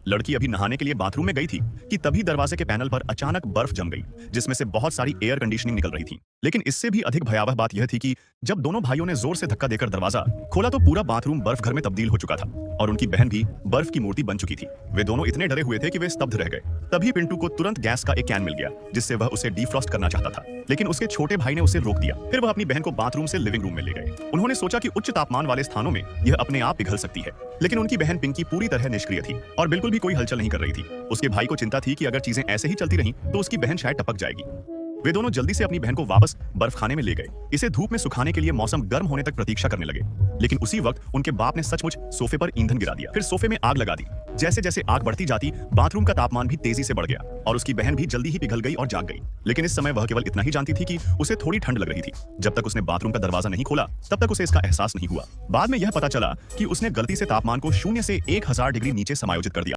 लड़की अभी नहाने के लिए बाथरूम में गई थी कि तभी दरवाजे के पैनल पर अचानक बर्फ जम गई, जिसमें से बहुत सारी एयर कंडीशनिंग निकल रही थी। लेकिन इससे भी अधिक भयावह बात यह थी कि जब दोनों भाइयों ने जोर से धक्का देकर दरवाजा खोला तो पूरा बाथरूम बर्फ घर में तब्दील हो चुका था और उनकी बहन भी बर्फ की मूर्ति बन चुकी थी। वे दोनों इतने डरे हुए थे कि वे स्तब्ध रह गए। तभी पिंटू को तुरंत गैस का एक कैन मिल गया, जिससे वह उसे डिफ्रॉस्ट करना चाहता था, लेकिन उसके छोटे भाई ने उसे रोक दिया। फिर वह अपनी बहन को बाथरूम से लिविंग रूम में ले गए। उन्होंने सोचा कि उच्च तापमान वाले स्थानों में यह अपने आप पिघल सकती है, लेकिन उनकी बहन पिंकी पूरी तरह निष्क्रिय थी और बिल्कुल भी कोई हलचल नहीं कर रही थी। उसके भाई को चिंता थी कि अगर चीजें ऐसे ही चलती रहीं तो उसकी बहन शायद टपक जाएगी। वे दोनों जल्दी से अपनी बहन को वापस बर्फ खाने में ले गए। इसे धूप में सुखाने के लिए मौसम गर्म होने तक प्रतीक्षा करने लगे, लेकिन उसी वक्त उनके बाप ने सचमुच सोफे पर ईंधन गिरा दिया, फिर सोफे में आग लगा दी। जैसे जैसे आग बढ़ती जाती, बाथरूम का तापमान भी तेजी से बढ़ गया और उसकी बहन भी जल्दी ही पिघल गई और जाग गई। लेकिन इस समय वह केवल इतना ही जानती थी कि उसे थोड़ी ठंड लग रही थी। जब तक उसने बाथरूम का दरवाजा नहीं खोला तब तक उसे इसका एहसास नहीं हुआ। बाद में यह पता चला कि उसने गलती से तापमान को 0 से 1000 डिग्री नीचे समायोजित कर दिया।